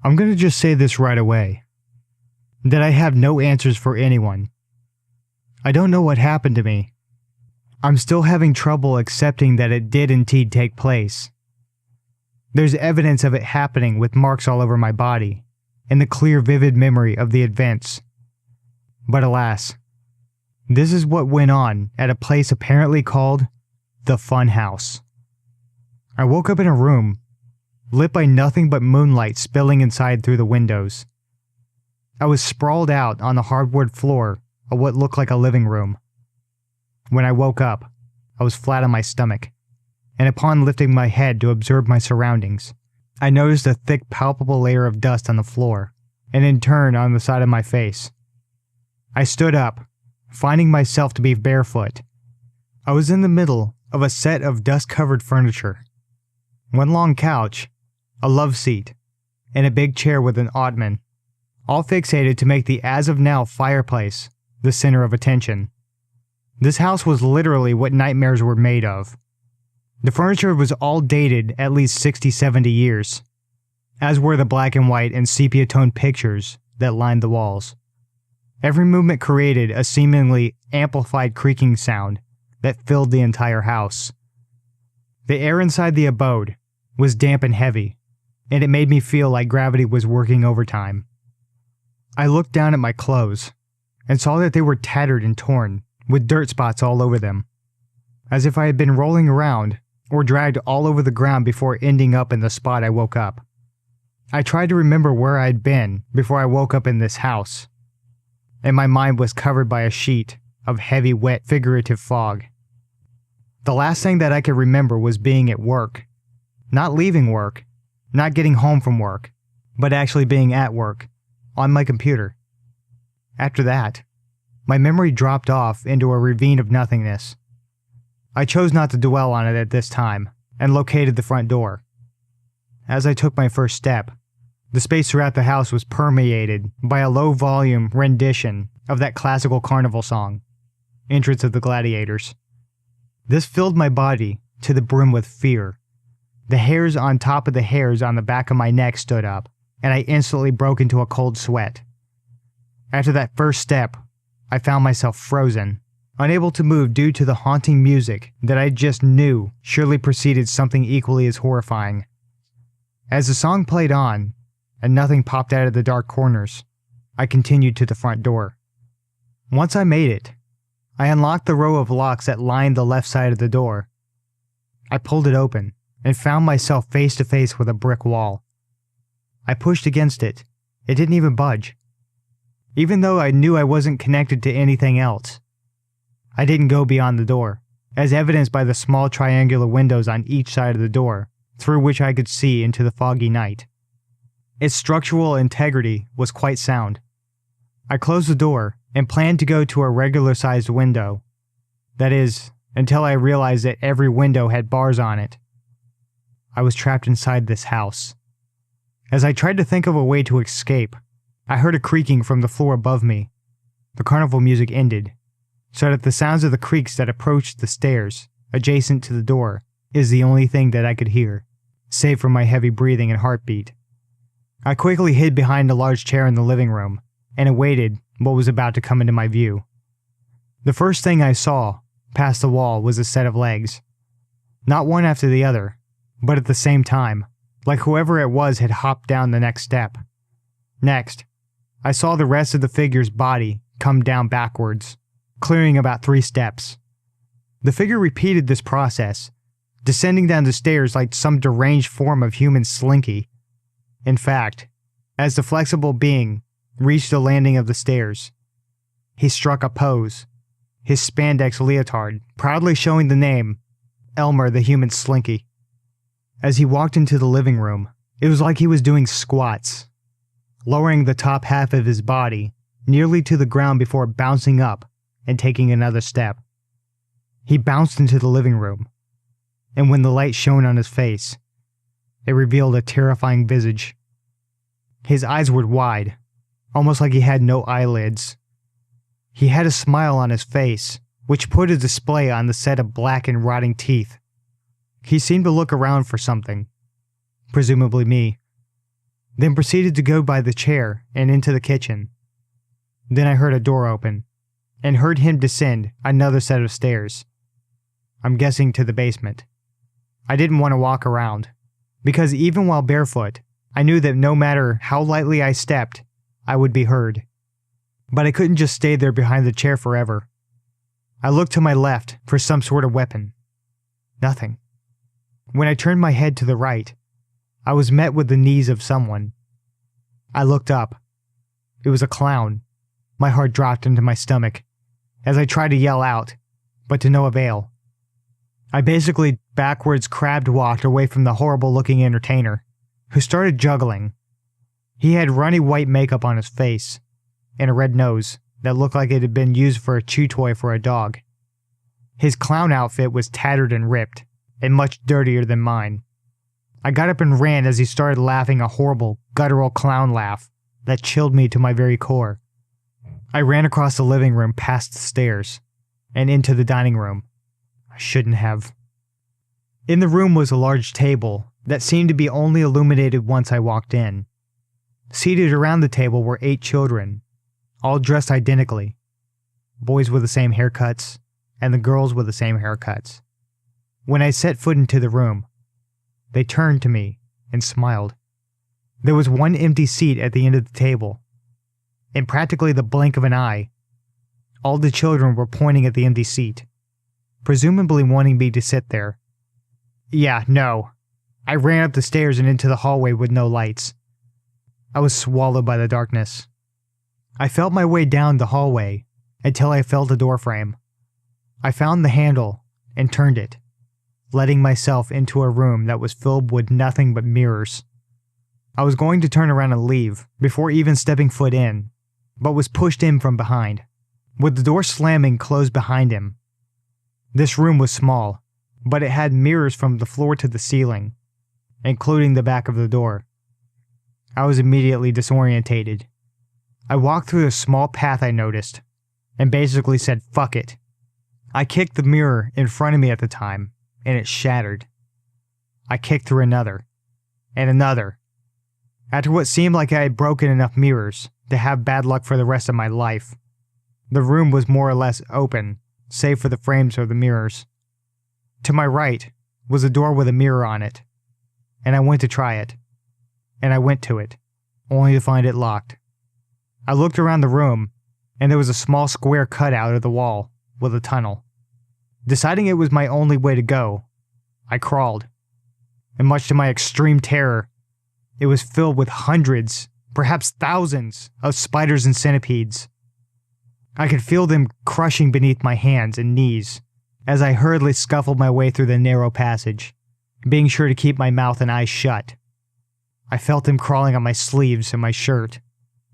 I'm going to just say this right away, that I have no answers for anyone. I don't know what happened to me. I'm still having trouble accepting that it did indeed take place. There's evidence of it happening with marks all over my body, and the clear, vivid memory of the events. But alas, this is what went on at a place apparently called the Fun House. I woke up in a room, lit by nothing but moonlight spilling inside through the windows. I was sprawled out on the hardwood floor of what looked like a living room. When I woke up, I was flat on my stomach, and upon lifting my head to observe my surroundings, I noticed a thick, palpable layer of dust on the floor, and in turn on the side of my face. I stood up, finding myself to be barefoot. I was in the middle of a set of dust-covered furniture. One long couch, a love seat, and a big chair with an ottoman, all fixated to make the as-of-now fireplace the center of attention. This house was literally what nightmares were made of. The furniture was all dated at least 60-70 years, as were the black and white and sepia-toned pictures that lined the walls. Every movement created a seemingly amplified creaking sound that filled the entire house. The air inside the abode was damp and heavy, and it made me feel like gravity was working overtime. I looked down at my clothes and saw that they were tattered and torn, with dirt spots all over them, as if I had been rolling around or dragged all over the ground before ending up in the spot I woke up. I tried to remember where I had been before I woke up in this house, and my mind was covered by a sheet of heavy, wet, figurative fog. The last thing that I could remember was being at work. Not leaving work, not getting home from work, but actually being at work, on my computer. After that, my memory dropped off into a ravine of nothingness. I chose not to dwell on it at this time, and located the front door. As I took my first step, the space throughout the house was permeated by a low-volume rendition of that classical carnival song, Entrance of the Gladiators. This filled my body to the brim with fear. The hairs on top of the hairs on the back of my neck stood up, and I instantly broke into a cold sweat. After that first step, I found myself frozen, unable to move due to the haunting music that I just knew surely preceded something equally as horrifying. As the song played on, and nothing popped out of the dark corners, I continued to the front door. Once I made it, I unlocked the row of locks that lined the left side of the door. I pulled it open and found myself face to face with a brick wall. I pushed against it. It didn't even budge. Even though I knew I wasn't connected to anything else, I didn't go beyond the door, as evidenced by the small triangular windows on each side of the door, through which I could see into the foggy night. Its structural integrity was quite sound. I closed the door and planned to go to a regular-sized window. That is, until I realized that every window had bars on it. I was trapped inside this house. As I tried to think of a way to escape, I heard a creaking from the floor above me. The carnival music ended, so that the sounds of the creaks that approached the stairs, adjacent to the door, is the only thing that I could hear, save for my heavy breathing and heartbeat. I quickly hid behind a large chair in the living room, and awaited what was about to come into my view. The first thing I saw, past the wall, was a set of legs. Not one after the other, but at the same time, like whoever it was had hopped down the next step. Next, I saw the rest of the figure's body come down backwards, clearing about 3 steps. The figure repeated this process, descending down the stairs like some deranged form of human slinky. In fact, as the flexible being reached the landing of the stairs, he struck a pose, his spandex leotard proudly showing the name, Elmer the Human Slinky. As he walked into the living room, it was like he was doing squats, lowering the top half of his body nearly to the ground before bouncing up and taking another step. He bounced into the living room, and when the light shone on his face, it revealed a terrifying visage. His eyes were wide, almost like he had no eyelids. He had a smile on his face, which put a display on the set of black and rotting teeth. He seemed to look around for something, presumably me. then proceeded to go by the chair and into the kitchen. Then I heard a door open, and heard him descend another set of stairs. I'm guessing to the basement. I didn't want to walk around, because even while barefoot, I knew that no matter how lightly I stepped, I would be heard. But I couldn't just stay there behind the chair forever. I looked to my left for some sort of weapon. Nothing. When I turned my head to the right, I was met with the knees of someone. I looked up. It was a clown. My heart dropped into my stomach as I tried to yell out, but to no avail. I basically backwards crab walked away from the horrible-looking entertainer, who started juggling. He had runny white makeup on his face, and a red nose that looked like it had been used for a chew toy for a dog. His clown outfit was tattered and ripped, and much dirtier than mine. I got up and ran as he started laughing a horrible, guttural clown laugh that chilled me to my very core. I ran across the living room past the stairs, and into the dining room. I shouldn't have. In the room was a large table that seemed to be only illuminated once I walked in. Seated around the table were 8 children, all dressed identically. Boys with the same haircuts, and the girls with the same haircuts. When I set foot into the room, they turned to me and smiled. There was one empty seat at the end of the table. In practically the blink of an eye, all the children were pointing at the empty seat, presumably wanting me to sit there. Yeah, no. I ran up the stairs and into the hallway with no lights. I was swallowed by the darkness. I felt my way down the hallway until I felt a doorframe. I found the handle and turned it, letting myself into a room that was filled with nothing but mirrors. I was going to turn around and leave before even stepping foot in, but was pushed in from behind, with the door slamming closed behind him. This room was small, but it had mirrors from the floor to the ceiling, including the back of the door. I was immediately disorientated. I walked through a small path I noticed, and basically said, "Fuck it." I kicked the mirror in front of me at the time, and it shattered. I kicked through another, and another. After what seemed like I had broken enough mirrors to have bad luck for the rest of my life, the room was more or less open, save for the frames of the mirrors. To my right was a door with a mirror on it, and I went to try it. And I went to it, only to find it locked. I looked around the room, and there was a small square cut out of the wall with a tunnel. Deciding it was my only way to go, I crawled. And much to my extreme terror, it was filled with hundreds, perhaps thousands, of spiders and centipedes. I could feel them crushing beneath my hands and knees as I hurriedly scuffled my way through the narrow passage, being sure to keep my mouth and eyes shut. I felt them crawling on my sleeves and my shirt,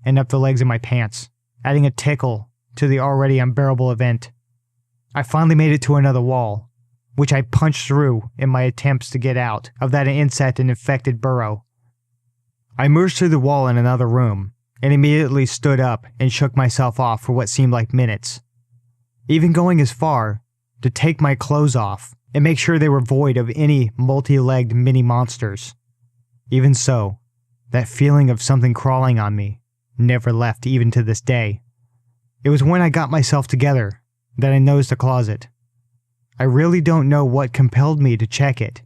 and up the legs of my pants, adding a tickle to the already unbearable event. I finally made it to another wall, which I punched through in my attempts to get out of that insect and infected burrow. I emerged through the wall in another room, and immediately stood up and shook myself off for what seemed like minutes, even going as far to take my clothes off and make sure they were void of any multi-legged mini monsters. Even so, that feeling of something crawling on me never left even to this day. It was when I got myself together that I noticed the closet. I really don't know what compelled me to check it,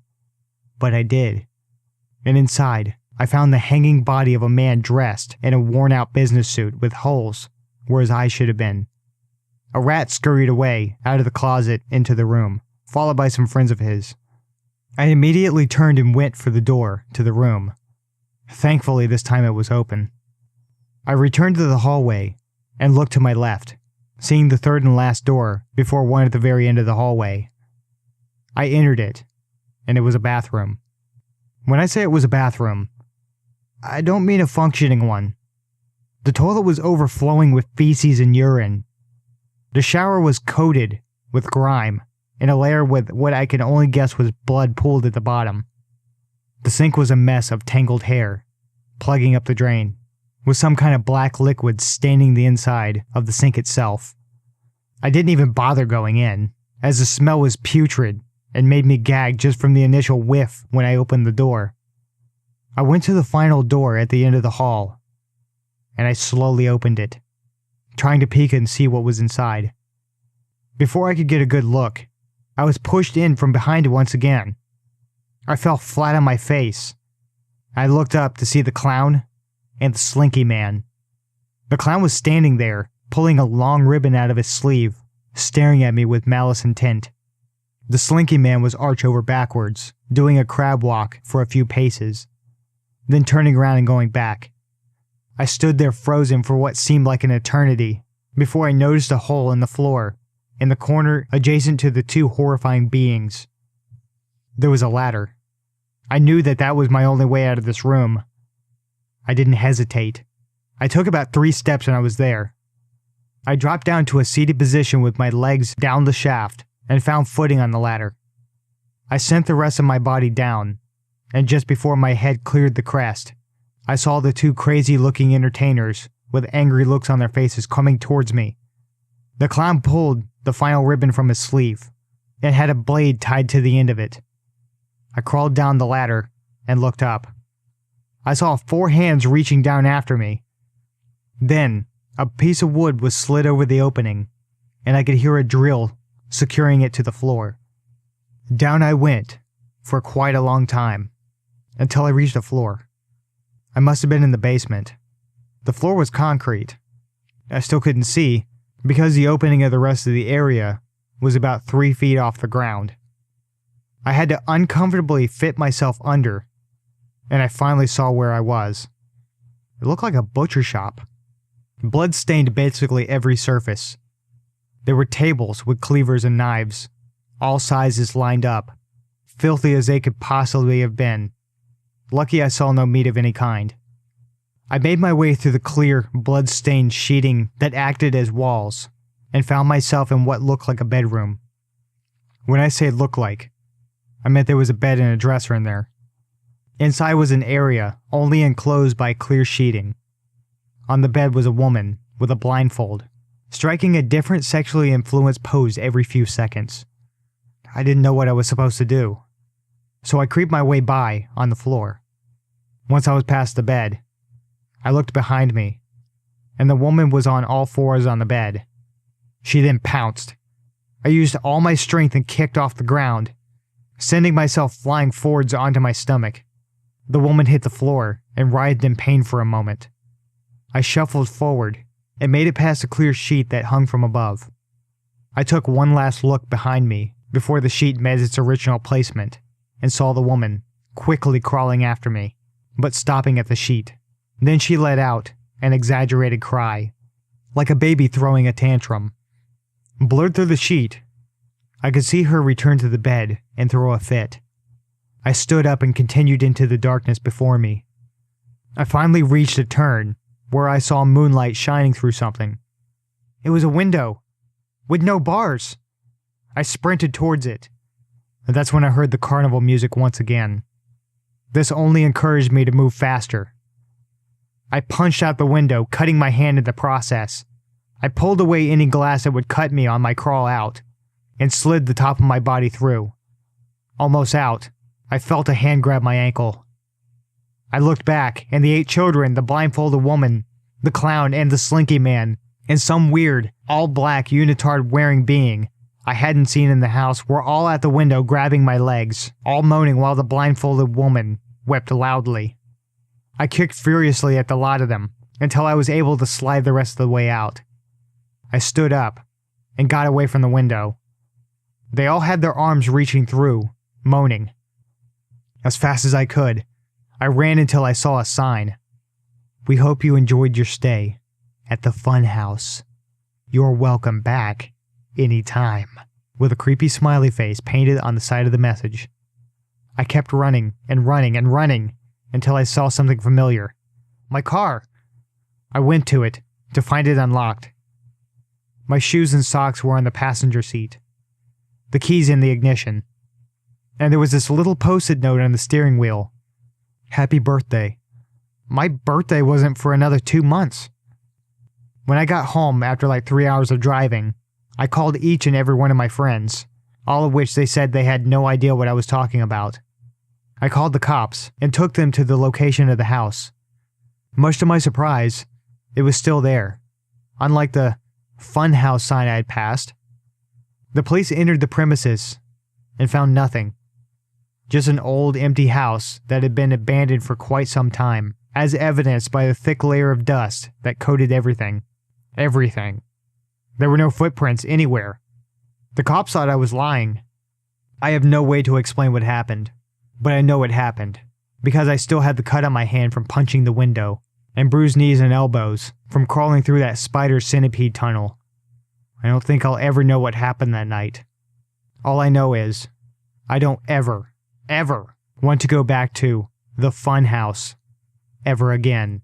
but I did. And inside, I found the hanging body of a man dressed in a worn-out business suit with holes where his eyes should have been. A rat scurried away out of the closet into the room, followed by some friends of his. I immediately turned and went for the door to the room. Thankfully, this time it was open. I returned to the hallway and looked to my left, seeing the third and last door before one at the very end of the hallway. I entered it, and it was a bathroom. When I say it was a bathroom, I don't mean a functioning one. The toilet was overflowing with feces and urine. The shower was coated with grime, in a layer with what I can only guess was blood pooled at the bottom. The sink was a mess of tangled hair, plugging up the drain, with some kind of black liquid staining the inside of the sink itself. I didn't even bother going in, as the smell was putrid and made me gag just from the initial whiff when I opened the door. I went to the final door at the end of the hall, and I slowly opened it, trying to peek and see what was inside. Before I could get a good look, I was pushed in from behind once again. I fell flat on my face. I looked up to see the clown and the slinky man. The clown was standing there, pulling a long ribbon out of his sleeve, staring at me with malice intent. The slinky man was arched over backwards, doing a crab walk for a few paces, then turning around and going back. I stood there frozen for what seemed like an eternity before I noticed a hole in the floor, in the corner adjacent to the two horrifying beings. There was a ladder. I knew that was my only way out of this room. I didn't hesitate. I took about 3 steps and I was there. I dropped down to a seated position with my legs down the shaft and found footing on the ladder. I sent the rest of my body down, and just before my head cleared the crest, I saw the 2 crazy-looking entertainers with angry looks on their faces coming towards me. The clown pulled the final ribbon from his sleeve and had a blade tied to the end of it. I crawled down the ladder and looked up. I saw 4 hands reaching down after me. Then, a piece of wood was slid over the opening, and I could hear a drill securing it to the floor. Down I went for quite a long time, until I reached the floor. I must have been in the basement. The floor was concrete. I still couldn't see, because the opening of the rest of the area was about 3 feet off the ground. I had to uncomfortably fit myself under, and I finally saw where I was. It looked like a butcher shop. Blood stained basically every surface. There were tables with cleavers and knives, all sizes lined up, filthy as they could possibly have been. Lucky I saw no meat of any kind. I made my way through the clear, blood-stained sheeting that acted as walls, and found myself in what looked like a bedroom. When I say look like, I meant there was a bed and a dresser in there. Inside was an area only enclosed by clear sheeting. On the bed was a woman with a blindfold, striking a different sexually influenced pose every few seconds. I didn't know what I was supposed to do, so I creeped my way by on the floor. Once I was past the bed, I looked behind me, and the woman was on all fours on the bed. She then pounced. I used all my strength and kicked off the ground, sending myself flying forwards onto my stomach. The woman hit the floor and writhed in pain for a moment. I shuffled forward and made it past a clear sheet that hung from above. I took one last look behind me before the sheet met its original placement and saw the woman quickly crawling after me, but stopping at the sheet. Then she let out an exaggerated cry, like a baby throwing a tantrum. Blurred through the sheet, I could see her return to the bed and throw a fit. I stood up and continued into the darkness before me. I finally reached a turn where I saw moonlight shining through something. It was a window, with no bars. I sprinted towards it, and that's when I heard the carnival music once again. This only encouraged me to move faster. I punched out the window, cutting my hand in the process. I pulled away any glass that would cut me on my crawl out, and slid the top of my body through. Almost out, I felt a hand grab my ankle. I looked back, and the 8 children, the blindfolded woman, the clown, and the slinky man, and some weird, all-black unitard-wearing being I hadn't seen in the house were all at the window grabbing my legs, all moaning while the blindfolded woman wept loudly. I kicked furiously at the lot of them, until I was able to slide the rest of the way out. I stood up, and got away from the window. They all had their arms reaching through, moaning. As fast as I could, I ran until I saw a sign. We hope you enjoyed your stay at the Fun House. You're welcome back anytime, with a creepy smiley face painted on the side of the message. I kept running and running and running until I saw something familiar. My car! I went to it to find it unlocked. My shoes and socks were on the passenger seat, the keys in the ignition, and there was this little post-it note on the steering wheel. Happy birthday. My birthday wasn't for another 2 months. When I got home after like 3 hours of driving, I called each and every one of my friends, all of which they said they had no idea what I was talking about. I called the cops and took them to the location of the house. Much to my surprise, it was still there, unlike the fun house sign I had passed. The police entered the premises and found nothing. Just an old, empty house that had been abandoned for quite some time, as evidenced by the thick layer of dust that coated everything. Everything. There were no footprints anywhere. The cops thought I was lying. I have no way to explain what happened, but I know it happened, because I still had the cut on my hand from punching the window, and bruised knees and elbows from crawling through that spider centipede tunnel. I don't think I'll ever know what happened that night. All I know is, I don't ever want to go back to the fun house ever again.